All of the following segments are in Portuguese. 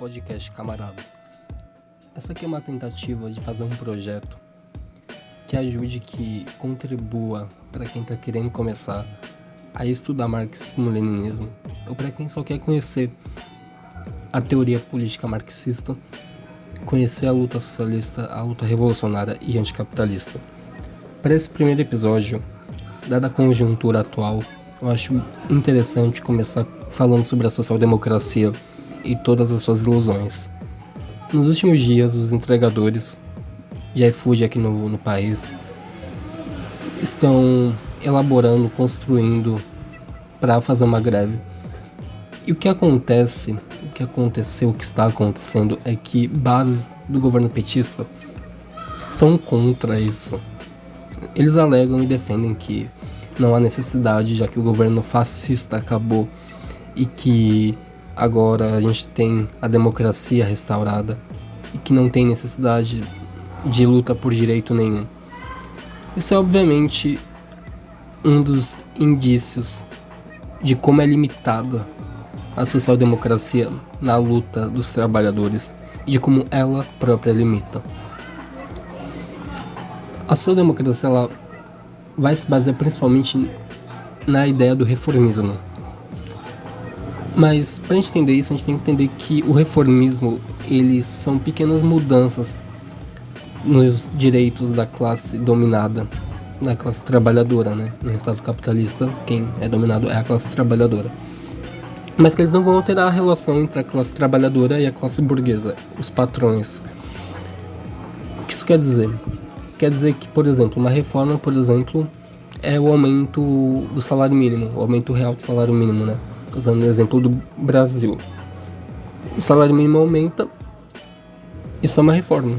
podcast Camarada. Essa aqui é uma tentativa de fazer um projeto que ajude, que contribua para quem está querendo começar a estudar marxismo-leninismo, ou para quem só quer conhecer a teoria política marxista, conhecer a luta socialista, a luta revolucionária e anticapitalista. Para esse primeiro episódio, dada a conjuntura atual, eu acho interessante começar falando sobre a social-democracia e todas as suas ilusões. Nos últimos dias, os entregadores de iFood aqui no país estão elaborando, construindo para fazer uma greve. E o que aconteceu, o que está acontecendo é que bases do governo petista são contra isso. Eles alegam e defendem que não há necessidade, já que o governo fascista acabou e que agora a gente tem a democracia restaurada e que não tem necessidade de luta por direito nenhum. Isso é obviamente um dos indícios de como é limitada a social-democracia na luta dos trabalhadores e de como ela própria limita. A social-democracia ela vai se basear principalmente na ideia do reformismo. Mas para a gente entender isso, a gente tem que entender que o reformismo, eles são pequenas mudanças nos direitos da classe dominada, da classe trabalhadora, né? No Estado capitalista, quem é dominado é a classe trabalhadora. Mas que eles não vão alterar a relação entre a classe trabalhadora e a classe burguesa, os patrões. O que isso quer dizer? Quer dizer que, por exemplo, uma reforma, é o aumento do salário mínimo, o aumento real do salário mínimo, né? Usando o exemplo do Brasil. O salário mínimo aumenta, isso é uma reforma.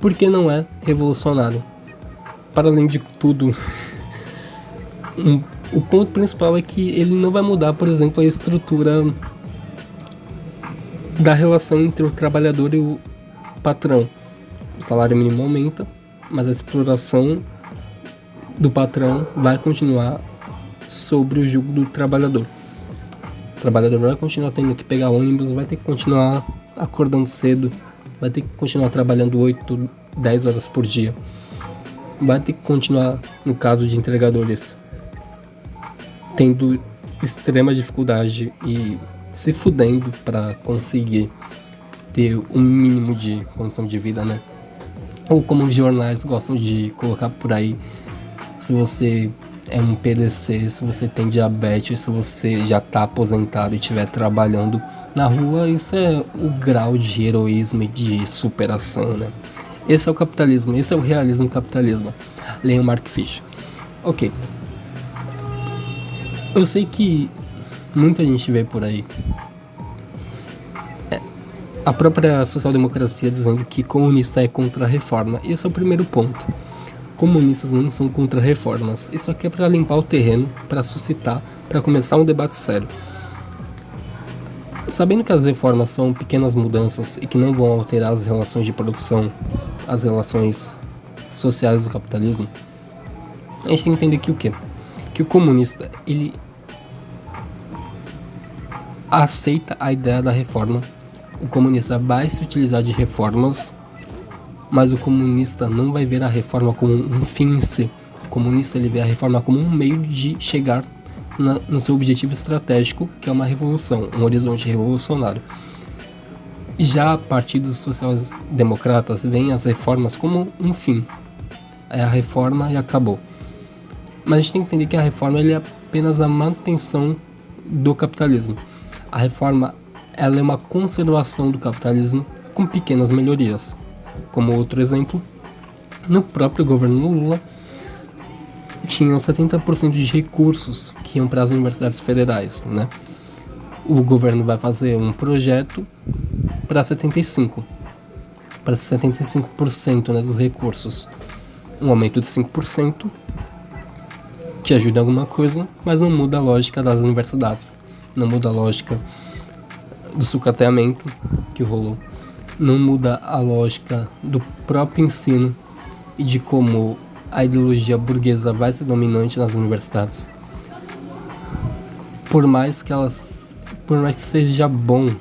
Por que não é revolucionário? Para além de tudo, o ponto principal é que ele não vai mudar, por exemplo, a estrutura da relação entre o trabalhador e o patrão. O salário mínimo aumenta, mas a exploração do patrão vai continuar sobre o jugo do trabalhador. O trabalhador vai continuar tendo que pegar ônibus, vai ter que continuar acordando cedo, vai ter que continuar trabalhando 8, 10 horas por dia. Vai ter que continuar, no caso de entregadores, tendo extrema dificuldade e se fudendo para conseguir ter um mínimo de condição de vida, né? Ou como os jornais gostam de colocar por aí, se você é um PDC, se você tem diabetes, se você já está aposentado e estiver trabalhando na rua, isso é o grau de heroísmo e de superação, né? Esse é o capitalismo, esse é o realismo do capitalismo. Leia o Mark Fisher. Ok. Eu sei que muita gente vê por aí a própria social-democracia dizendo que comunista é contra a reforma. Esse é o primeiro ponto. Comunistas não são contra reformas. Isso aqui é para limpar o terreno, para suscitar, para começar um debate sério. Sabendo que as reformas são pequenas mudanças e que não vão alterar as relações de produção, as relações sociais do capitalismo, a gente tem que entender que o quê? Que o comunista, ele aceita a ideia da reforma. O comunista vai se utilizar de reformas, mas o comunista não vai ver a reforma como um fim em si. O comunista ele vê a reforma como um meio de chegar no seu objetivo estratégico, que é uma revolução, um horizonte revolucionário. Já partidos sociais-democratas veem as reformas como um fim. É a reforma e acabou. Mas a gente tem que entender que a reforma ele é apenas a manutenção do capitalismo. A reforma ela é uma conservação do capitalismo com pequenas melhorias. Como outro exemplo, no próprio governo Lula, tinham 70% de recursos que iam para as universidades federais, né? O governo vai fazer um projeto para 75%, né, dos recursos. Um aumento de 5%, que ajuda em alguma coisa, mas não muda a lógica das universidades. Não muda a lógica do sucateamento que rolou. Não muda a lógica do próprio ensino e de como a ideologia burguesa vai ser dominante nas universidades. Por mais que seja bom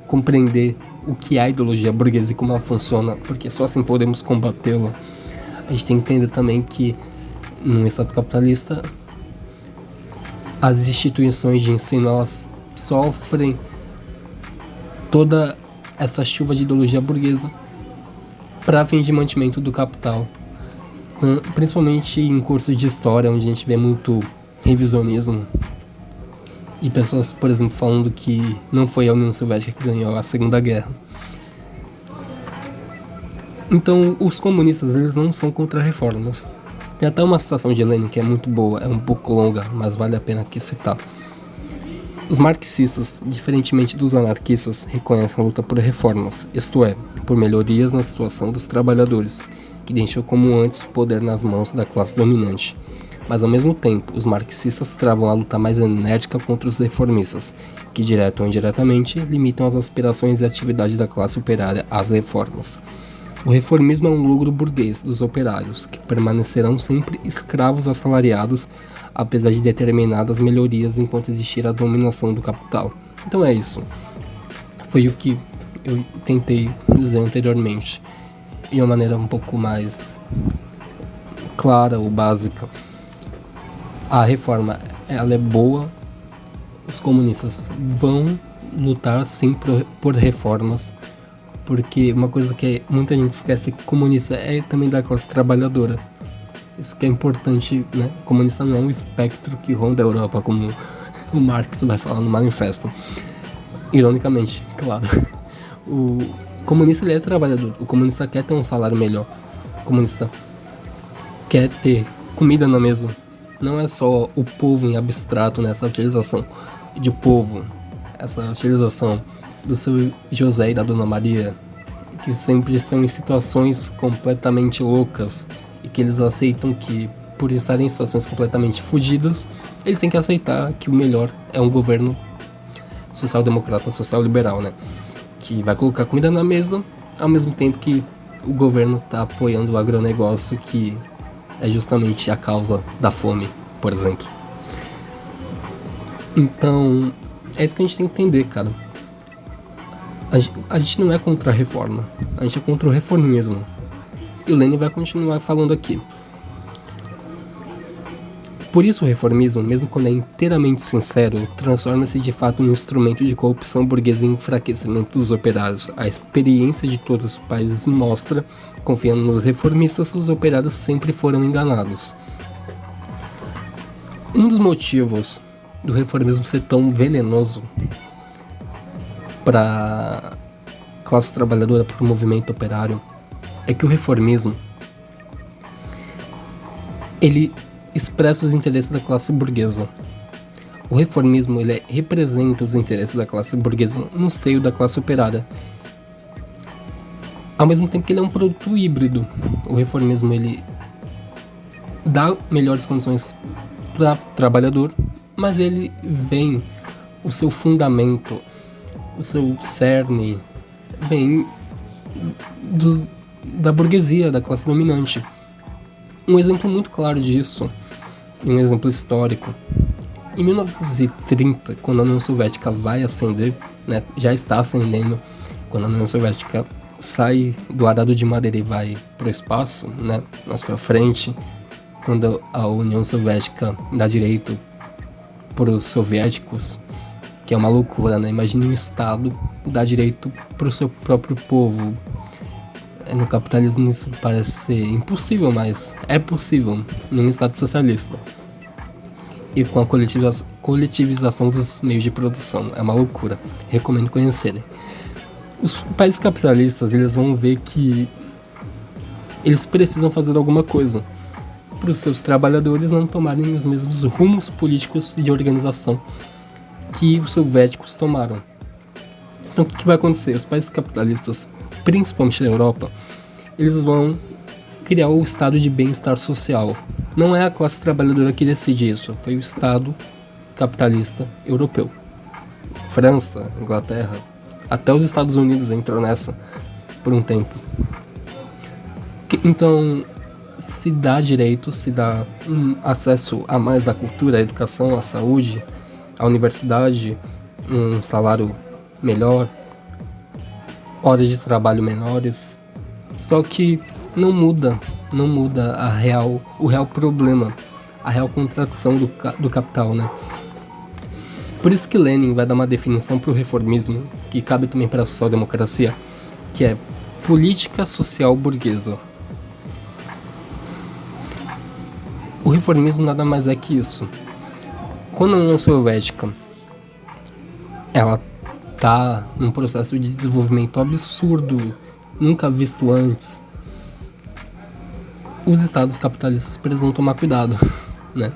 compreender o que é a ideologia burguesa e como ela funciona, porque só assim podemos combatê-la. A gente tem que entender também que num Estado capitalista as instituições de ensino elas sofrem toda essa chuva de ideologia burguesa para fim de mantimento do capital, principalmente em cursos de história, onde a gente vê muito revisionismo de pessoas, por exemplo, falando que não foi a União Soviética que ganhou a Segunda Guerra. Então, os comunistas eles não são contra reformas. Tem até uma citação de Lenin que é muito boa, é um pouco longa, mas vale a pena aqui citar. Os marxistas, diferentemente dos anarquistas, reconhecem a luta por reformas, isto é, por melhorias na situação dos trabalhadores, que deixam como antes o poder nas mãos da classe dominante. Mas ao mesmo tempo, os marxistas travam a luta mais enérgica contra os reformistas, que direto ou indiretamente limitam as aspirações e atividades da classe operária às reformas. O reformismo é um logro burguês dos operários, que permanecerão sempre escravos assalariados, apesar de determinadas melhorias enquanto existir a dominação do capital. Então é isso. Foi o que eu tentei dizer anteriormente, de uma maneira um pouco mais clara ou básica. A reforma, ela é boa, os comunistas vão lutar sim por reformas, porque uma coisa que muita gente esquece é que comunista é também da classe trabalhadora. Isso que é importante, né? O comunista não é um espectro que ronda a Europa, como o Marx vai falar no manifesto. Ironicamente, claro. O comunista ele é trabalhador, o comunista quer ter um salário melhor, o comunista quer ter comida na mesa. Não é só o povo em abstrato nessa utilização de povo, essa utilização do seu José e da Dona Maria, que sempre estão em situações completamente loucas e que eles aceitam que, por estarem em situações completamente fodidas, eles têm que aceitar que o melhor é um governo social-democrata, social-liberal, né? Que vai colocar comida na mesa, ao mesmo tempo que o governo está apoiando o agronegócio, que é justamente a causa da fome, por exemplo. Então, é isso que a gente tem que entender, cara. A gente não é contra a reforma, a gente é contra o reformismo. E o Lenin vai continuar falando aqui. Por isso o reformismo, mesmo quando é inteiramente sincero, transforma-se de fato num instrumento de corrupção burguesa e enfraquecimento dos operários. A experiência de todos os países mostra, confiando nos reformistas, os operários sempre foram enganados. Um dos motivos do reformismo ser tão venenoso para a classe trabalhadora, para o movimento operário, é que o reformismo ele expressa os interesses da classe burguesa. O reformismo ele representa os interesses da classe burguesa no seio da classe operária. Ao mesmo tempo que ele é um produto híbrido. O reformismo ele dá melhores condições para o trabalhador, mas ele vem, o seu fundamento, o seu cerne, vem da burguesia, da classe dominante. Um exemplo muito claro disso, e um exemplo histórico, em 1930, quando a União Soviética vai ascender, né, já está ascendendo, quando a União Soviética sai do arado de madeira e vai para o espaço, né, mais para frente, quando a União Soviética dá direito para os soviéticos, que é uma loucura, né? Imagine um Estado dar direito para o seu próprio povo. No capitalismo isso parece ser impossível, mas é possível num Estado socialista. E com a coletivização dos meios de produção. É uma loucura. Recomendo conhecerem. Os países capitalistas eles vão ver que eles precisam fazer alguma coisa para os seus trabalhadores não tomarem os mesmos rumos políticos de organização que os soviéticos tomaram. Então o que vai acontecer? Os países capitalistas, principalmente na Europa, eles vão criar o estado de bem-estar social. Não é a classe trabalhadora que decide isso, foi o Estado capitalista europeu. França, Inglaterra, até os Estados Unidos entrou nessa por um tempo. Então, se dá direito, se dá acesso a mais à cultura, à educação, à saúde, à universidade, um salário melhor, horas de trabalho menores. Só que não muda o real problema, a real contradição do capital, né? Por isso que Lenin vai dar uma definição para o reformismo, que cabe também para a social-democracia, que é política social burguesa. O reformismo nada mais é que isso. Quando a União Soviética ela tá num processo de desenvolvimento absurdo, nunca visto antes, os estados capitalistas precisam tomar cuidado, né?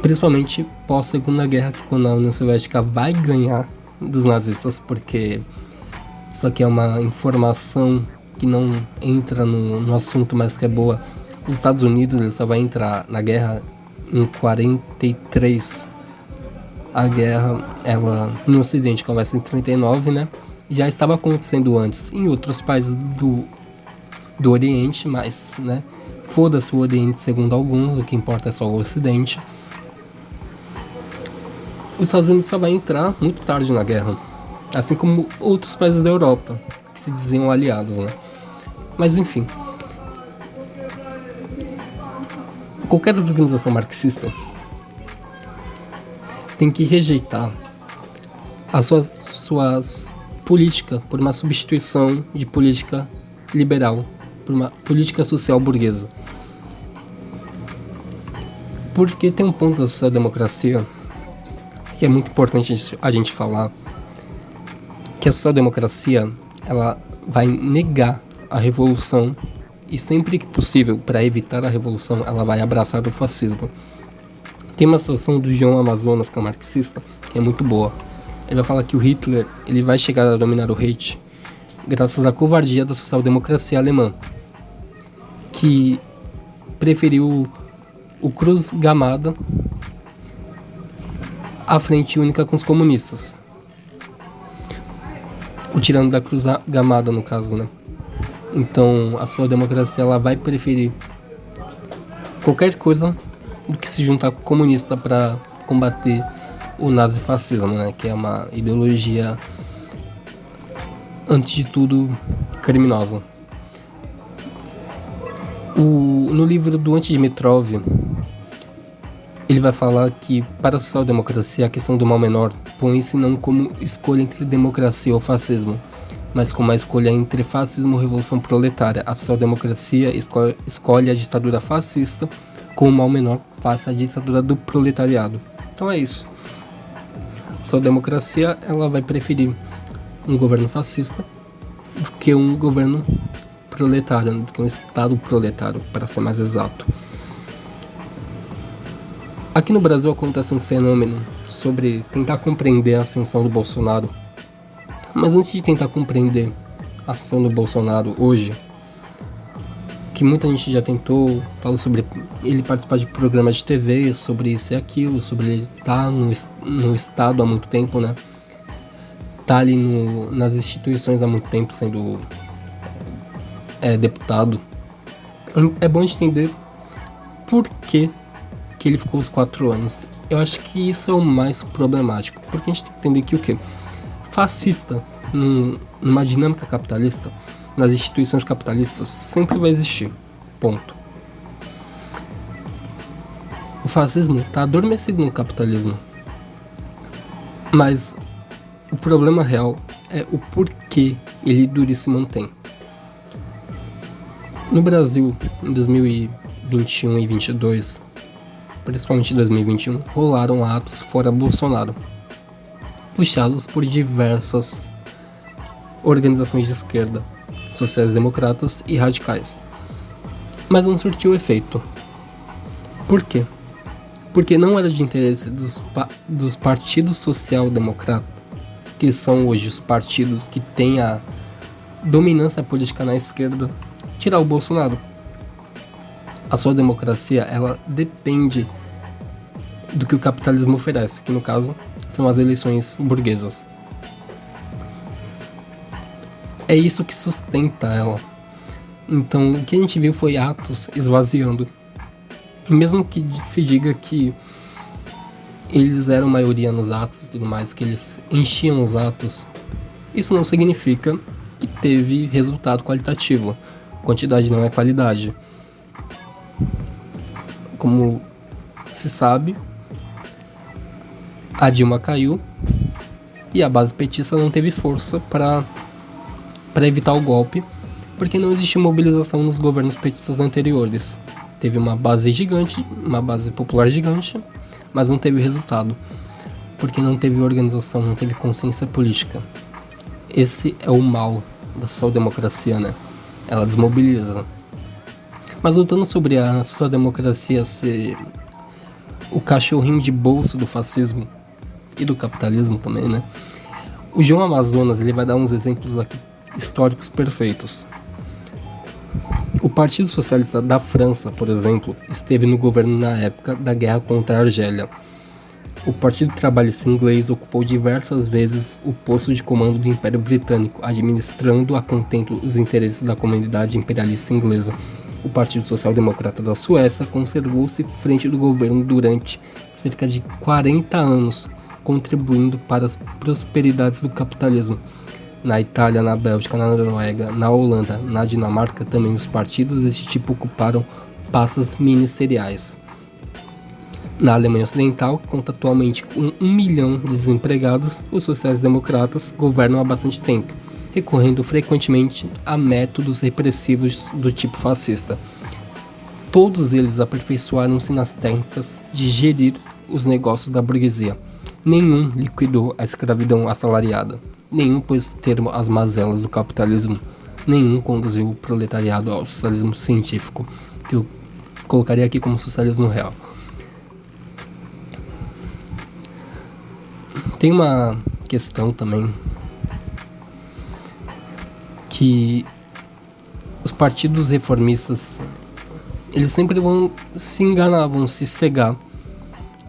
Principalmente pós Segunda Guerra, que quando a União Soviética vai ganhar dos nazistas, porque isso aqui é uma informação que não entra no assunto, mas que é boa. Os Estados Unidos ele só vai entrar na guerra em 43. A guerra, ela no Ocidente começa em 39, né? Já estava acontecendo antes em outros países do Oriente, mas, né? Foda-se o Oriente segundo alguns, o que importa é só o Ocidente. Os Estados Unidos só vai entrar muito tarde na guerra, assim como outros países da Europa, que se diziam aliados, né? Mas enfim, qualquer organização marxista tem que rejeitar as suas políticas por uma substituição de política liberal, por uma política social burguesa. Porque tem um ponto da social-democracia que é muito importante a gente falar, que a social-democracia ela vai negar a revolução e sempre que possível, para evitar a revolução, ela vai abraçar o fascismo. Tem uma situação do João Amazonas, que é um marxista, que é muito boa. Ele vai falar que o Hitler ele vai chegar a dominar o Reich graças à covardia da social-democracia alemã, que preferiu o Cruz Gamada à frente única com os comunistas. O tirano da Cruz Gamada, no caso, né? Então, a social-democracia ela vai preferir qualquer coisa do que se juntar com o comunista para combater o nazifascismo, né? Que é uma ideologia, antes de tudo, criminosa. No livro do Antidimitrov, ele vai falar que, para a social-democracia, a questão do mal menor põe-se não como escolha entre democracia ou fascismo, mas como a escolha entre fascismo ou revolução proletária. A social-democracia escolhe a ditadura fascista como mal menor face à ditadura do proletariado. Então é isso. A social-democracia ela vai preferir um governo fascista do que um governo proletário, do que um Estado proletário, para ser mais exato. Aqui no Brasil acontece um fenômeno sobre tentar compreender a ascensão do Bolsonaro. Mas antes de tentar compreender a ascensão do Bolsonaro hoje, que muita gente já tentou, fala sobre ele participar de programas de TV, sobre isso e aquilo, sobre ele estar no Estado há muito tempo, né? Tá ali nas instituições há muito tempo sendo deputado. É bom entender por que ele ficou os 4 anos. Eu acho que isso é o mais problemático, porque a gente tem que entender que o quê? Fascista, numa dinâmica capitalista, nas instituições capitalistas, sempre vai existir. Ponto. O fascismo está adormecido no capitalismo. Mas o problema real é o porquê ele dura e se mantém. No Brasil, em 2021 e 2022, principalmente em 2021, rolaram atos fora Bolsonaro, puxados por diversas organizações de esquerda, sociais-democratas e radicais. Mas não surtiu efeito. Por quê? Porque não era de interesse dos partidos social-democratas, que são hoje os partidos que têm a dominância política na esquerda, tirar o Bolsonaro. A sua democracia, ela depende do que o capitalismo oferece, que no caso são as eleições burguesas. É isso que sustenta ela. Então, o que a gente viu foi atos esvaziando. E mesmo que se diga que eles eram maioria nos atos e tudo mais, que eles enchiam os atos, Isso não significa que teve resultado qualitativo. Quantidade não é qualidade. Como se sabe, a Dilma caiu e a base petista não teve força para evitar o golpe, porque não existe mobilização nos governos petistas anteriores. Teve uma base gigante, uma base popular gigante, mas não teve resultado, porque não teve organização, não teve consciência política. Esse é o mal da social-democracia, né? Ela desmobiliza. Mas voltando sobre a social-democracia ser o cachorrinho de bolso do fascismo e do capitalismo também, né? O João Amazonas, ele vai dar uns exemplos aqui históricos perfeitos. O Partido Socialista da França, por exemplo, esteve no governo na época da guerra contra a Argélia. O Partido Trabalhista Inglês ocupou diversas vezes o posto de comando do Império Britânico, administrando a contento os interesses da comunidade imperialista inglesa. O Partido Social Democrata da Suécia conservou-se frente do governo durante cerca de 40 anos, contribuindo para as prosperidades do capitalismo. Na Itália, na Bélgica, na Noruega, na Holanda, na Dinamarca, também os partidos desse tipo ocuparam pastas ministeriais. Na Alemanha Ocidental, que conta atualmente com 1 milhão de desempregados, os sociais-democratas governam há bastante tempo, recorrendo frequentemente a métodos repressivos do tipo fascista. Todos eles aperfeiçoaram-se nas técnicas de gerir os negócios da burguesia. Nenhum liquidou a escravidão assalariada. Nenhum pôs termo às mazelas do capitalismo. Nenhum conduziu o proletariado ao socialismo científico, que eu colocaria aqui como socialismo real. Tem uma questão também que os partidos reformistas, eles sempre vão se enganar, vão se cegar,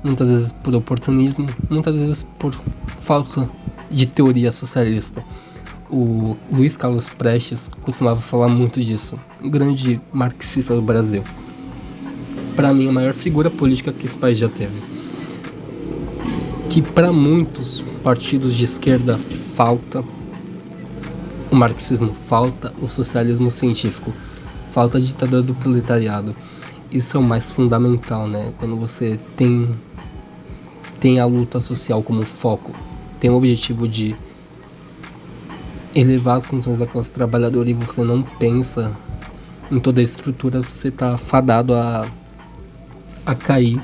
muitas vezes por oportunismo, muitas vezes por falta de teoria socialista. O Luiz Carlos Prestes costumava falar muito disso, um grande marxista do Brasil. Para mim, a maior figura política que esse país já teve. Que para muitos partidos de esquerda falta o marxismo, falta o socialismo científico, falta a ditadura do proletariado. Isso é o mais fundamental, né? Quando você tem a luta social como foco, tem o objetivo de elevar as condições da classe trabalhadora e você não pensa em toda a estrutura, você está fadado a cair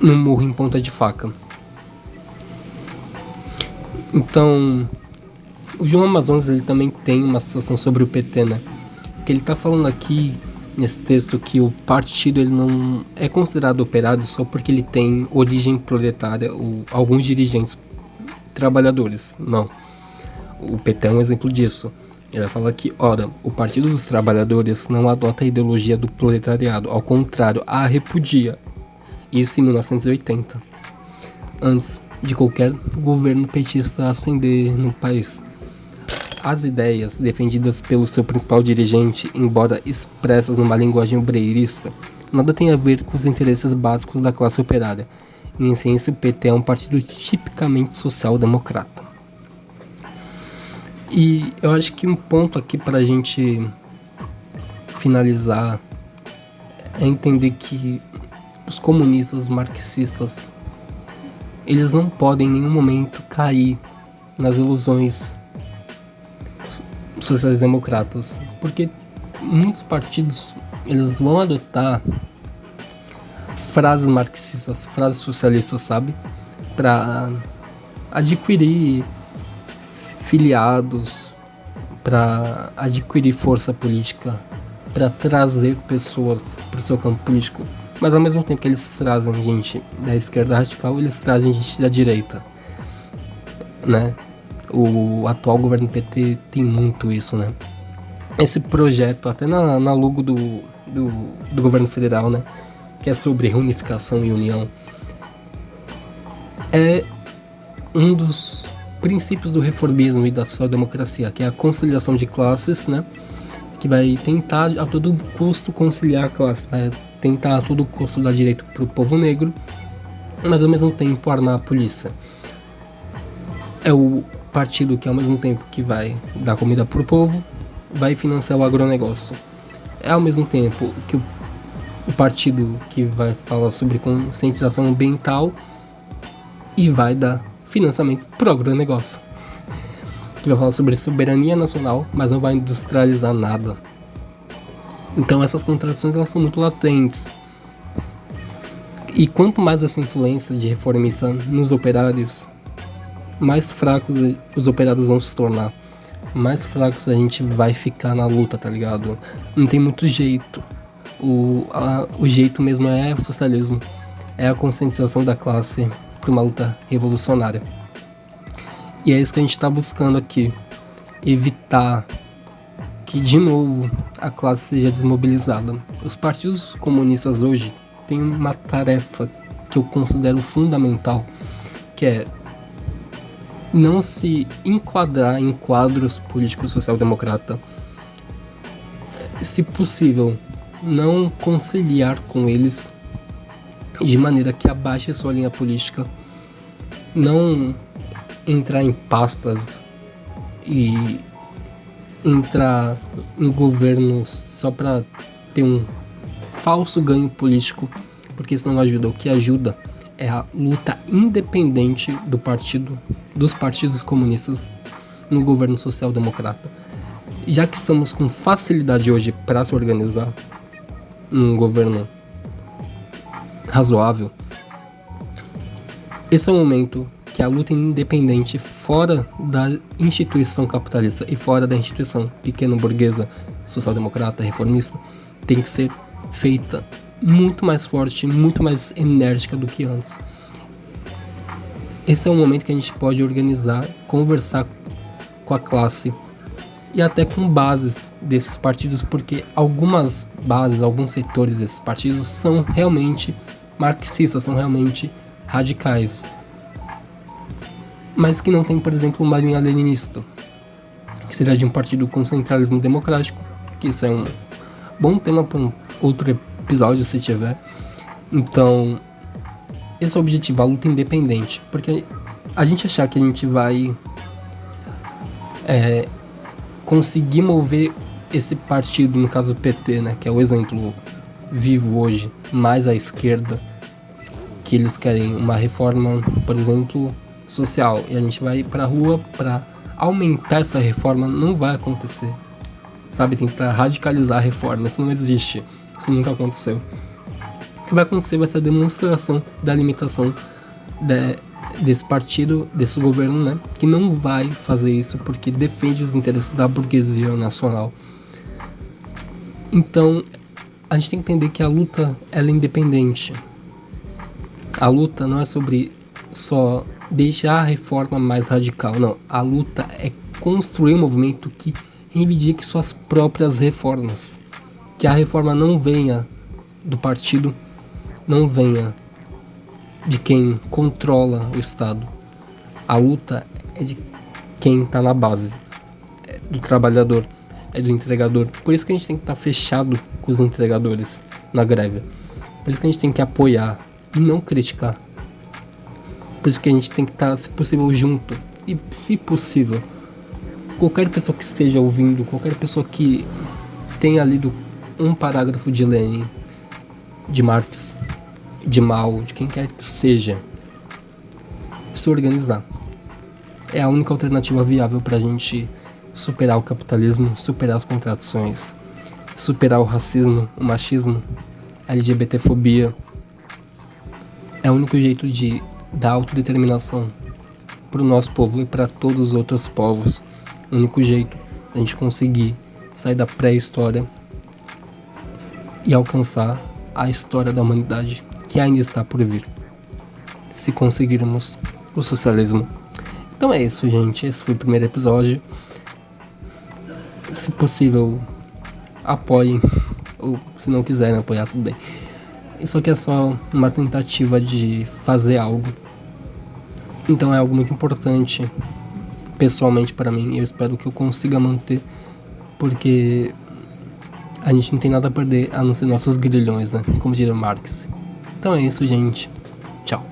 num murro em ponta de faca. Então, o João Amazonas, ele também tem uma citação sobre o PT, né? Que ele está falando aqui nesse texto que o partido ele não é considerado operário só porque ele tem origem proletária ou alguns dirigentes trabalhadores. Não. O PT é um exemplo disso. Ele vai falar que, ora, o Partido dos Trabalhadores não adota a ideologia do proletariado, ao contrário, a repudia. Isso em 1980, antes de qualquer governo petista ascender no país. As ideias defendidas pelo seu principal dirigente, embora expressas numa linguagem obreirista, nada tem a ver com os interesses básicos da classe operária. Em essência, o PT é um partido tipicamente social-democrata. E eu acho que um ponto aqui para a gente finalizar é entender que os comunistas, os marxistas, eles não podem em nenhum momento cair nas ilusões sociais-democratas, porque muitos partidos eles vão adotar frases marxistas, frases socialistas, sabe, para adquirir filiados, para adquirir força política, para trazer pessoas para o seu campo político. Mas ao mesmo tempo que eles trazem gente da esquerda radical, eles trazem gente da direita, né? O atual governo PT tem muito isso, né? Esse projeto, até na logo do governo federal, né? Que é sobre reunificação e união, é um dos princípios do reformismo e da social-democracia, que é a conciliação de classes, né? Que vai tentar a todo custo conciliar a classe, vai tentar a todo custo dar direito para o povo negro, mas ao mesmo tempo armar a polícia. é o partido que, ao mesmo tempo que vai dar comida pro povo, vai financiar o agronegócio. É ao mesmo tempo que o partido que vai falar sobre conscientização ambiental e vai dar financiamento pro agronegócio. Que vai falar sobre soberania nacional, mas não vai industrializar nada. Então essas contradições, elas são muito latentes. E quanto mais essa influência de reformista nos operários, mais fracos os operários vão se tornar. Mais fracos a gente vai ficar na luta, tá ligado? Não tem muito jeito. O jeito mesmo é o socialismo. É a conscientização da classe para uma luta revolucionária. E é isso que a gente está buscando aqui. Evitar que, de novo, a classe seja desmobilizada. Os partidos comunistas hoje têm uma tarefa que eu considero fundamental, que é não se enquadrar em quadros políticos social-democrata. Se possível, não conciliar com eles de maneira que abaixe sua linha política, não entrar em pastas e entrar em governo só para ter um falso ganho político, porque isso não ajuda. O que ajuda é a luta independente dos partidos comunistas no governo social-democrata. Já que estamos com facilidade hoje para se organizar num governo razoável, esse é o momento que a luta independente fora da instituição capitalista e fora da instituição pequeno-burguesa, social-democrata, reformista, tem que ser feita muito mais forte, muito mais enérgica do que antes. Esse é o momento que a gente pode organizar, conversar com a classe e até com bases desses partidos, porque algumas bases, alguns setores desses partidos são realmente marxistas, são realmente radicais, mas que não tem, por exemplo, uma linha leninista, que seria de um partido com centralismo democrático, que isso é um bom tema para um outro episódio, se tiver. Então, esse é o objetivo, a luta independente, porque a gente achar que a gente vai conseguir mover esse partido, no caso o PT, né, que é o exemplo vivo hoje, mais à esquerda, que eles querem uma reforma, por exemplo, social, e a gente vai pra rua para aumentar essa reforma, não vai acontecer, sabe? Tentar radicalizar a reforma, isso não existe, isso nunca aconteceu. O que vai acontecer vai ser a demonstração da limitação desse partido, desse governo, né, que não vai fazer isso porque defende os interesses da burguesia nacional. Então a gente tem que entender que a luta, ela é independente. A luta não é sobre só deixar a reforma mais radical, não. A luta é construir um movimento que reivindique suas próprias reformas. Que a reforma não venha do partido, não venha de quem controla o Estado. A luta é de quem está na base, é do trabalhador, é do entregador. Por isso que a gente tem que estar fechado com os entregadores na greve. Por isso que a gente tem que apoiar e não criticar. Por isso que a gente tem que estar, se possível, junto. E, se possível, qualquer pessoa que esteja ouvindo, qualquer pessoa que tenha lido um parágrafo de Lenin, de Marx, de Mao, de quem quer que seja, se organizar. É a única alternativa viável para a gente superar o capitalismo, superar as contradições, superar o racismo, o machismo, a LGBTfobia. É o único jeito de dar autodeterminação para o nosso povo e para todos os outros povos. O único jeito de a gente conseguir sair da pré-história e alcançar a história da humanidade que ainda está por vir, se conseguirmos o socialismo. Então é isso, gente. Esse foi o primeiro episódio. Se possível, apoiem, ou se não quiserem apoiar, tudo bem. Isso aqui é só uma tentativa de fazer algo. Então é algo muito importante pessoalmente para mim, e eu espero que eu consiga manter, porque a gente não tem nada a perder a não ser nossos grilhões, né? Como diria Marx. Então é isso, gente. Tchau.